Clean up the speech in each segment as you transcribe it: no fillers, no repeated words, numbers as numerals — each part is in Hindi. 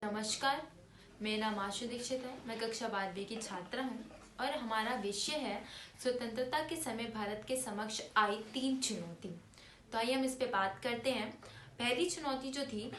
नमस्कार, मेरा नाम आशु दीक्षित है। मैं कक्षा 12वीं की छात्रा हूँ और हमारा विषय है स्वतंत्रता के समय भारत के समक्ष आई 3 चुनौती। तो आइए हम इस पे बात करते हैं। पहली चुनौती जो थी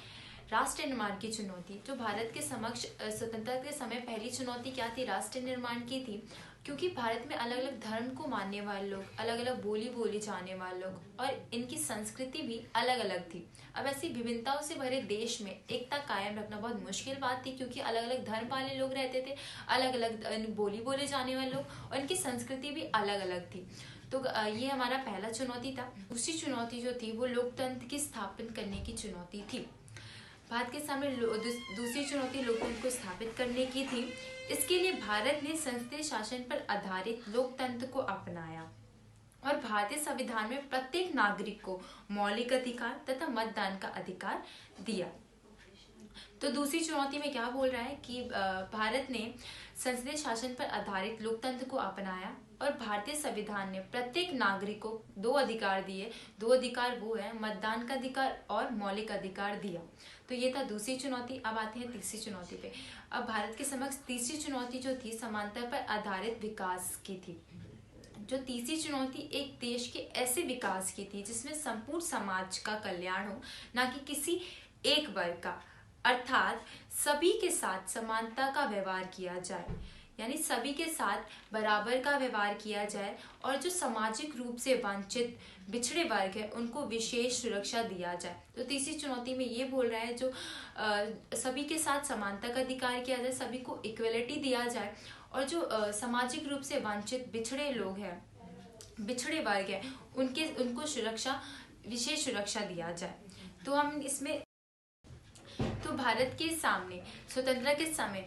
राष्ट्र निर्माण की चुनौती, जो भारत के समक्ष स्वतंत्रता के समय पहली चुनौती क्या थी, राष्ट्र निर्माण की थी। क्योंकि भारत में अलग अलग धर्म को मानने वाले लोग, अलग अलग बोली बोली जाने वाले लोग और इनकी संस्कृति भी अलग अलग थी। अब ऐसी विभिन्नताओं से भरे देश में एकता कायम रखना बहुत मुश्किल बात थी, क्योंकि अलग अलग धर्म वाले लोग रहते थे, अलग अलग बोली बोले जाने वाले लोग और इनकी संस्कृति भी अलग अलग थी। तो ये हमारा पहला चुनौती था। दूसरी चुनौती जो थी वो लोकतंत्र की स्थापना करने की चुनौती थी। भारत के सामने दूसरी चुनौती लोकतंत्र को स्थापित करने की थी। इसके लिए भारत ने संसदीय शासन पर आधारित लोकतंत्र को अपनाया और भारतीय संविधान में प्रत्येक नागरिक को मौलिक अधिकार तथा मतदान का अधिकार दिया। तो दूसरी चुनौती में क्या बोल रहा है कि भारत ने संसदीय शासन पर आधारित लोकतंत्र को अपनाया और भारतीय संविधान ने प्रत्येक नागरिक को 2 अधिकार दिए। 2 अधिकार वो है मतदान का अधिकार और मौलिक अधिकार दिया। तो ये था दूसरी चुनौती। अब आते हैं तीसरी चुनौती पे। अब भारत के समक्ष तीसरी चुनौती जो थी समानता पर आधारित विकास की थी। जो तीसरी चुनौती एक देश के ऐसे विकास की थी जिसमें संपूर्ण समाज का कल्याण हो, ना कि किसी एक वर्ग का, अर्थात सभी के साथ समानता का व्यवहार किया जाए, यानी सभी के साथ बराबर का व्यवहार किया जाए और जो सामाजिक रूप से वंचित बिछड़े वर्ग है उनको विशेष सुरक्षा दिया जाए। तो तीसरी चुनौती में ये बोल रहा है जो सभी के साथ समानता का अधिकार किया जाए, सभी को इक्वलिटी दिया जाए और जो सामाजिक रूप से वंचित बिछड़े लोग हैं, बिछड़े वर्ग है, उनको सुरक्षा, विशेष सुरक्षा दिया जाए। तो हम इसमें तो भारत के सामने स्वतंत्रता के समय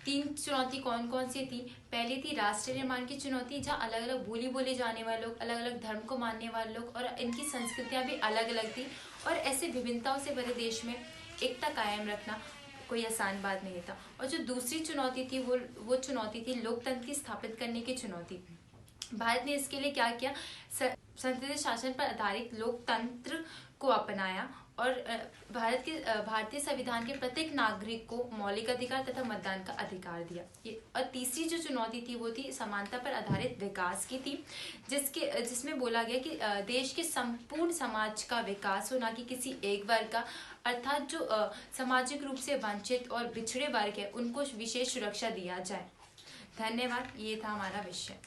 3 चुनौती कौन कौन सी थी। पहली थी राष्ट्र निर्माण की चुनौती, जहाँ अलग अलग बोली बोले जाने वाले लोग, अलग अलग धर्म को मानने वाले लोग और इनकी संस्कृतियाँ भी अलग अलग थी और ऐसे विभिन्नताओं से भरे देश में एकता कायम रखना कोई आसान बात नहीं था। और जो दूसरी चुनौती थी वो चुनौती थी लोकतंत्र की स्थापित करने की चुनौती। भारत ने इसके लिए क्या किया, संसदीय शासन पर आधारित लोकतंत्र को अपनाया और भारतीय संविधान के प्रत्येक नागरिक को मौलिक अधिकार तथा मतदान का अधिकार दिया। और तीसरी जो चुनौती थी वो थी समानता पर आधारित विकास की थी, जिसमें बोला गया कि देश के संपूर्ण समाज का विकास हो, ना कि किसी एक वर्ग का, अर्थात जो सामाजिक रूप से वंचित और बिछड़े वर्ग है उनको विशेष सुरक्षा दिया जाए। धन्यवाद। ये था हमारा विषय।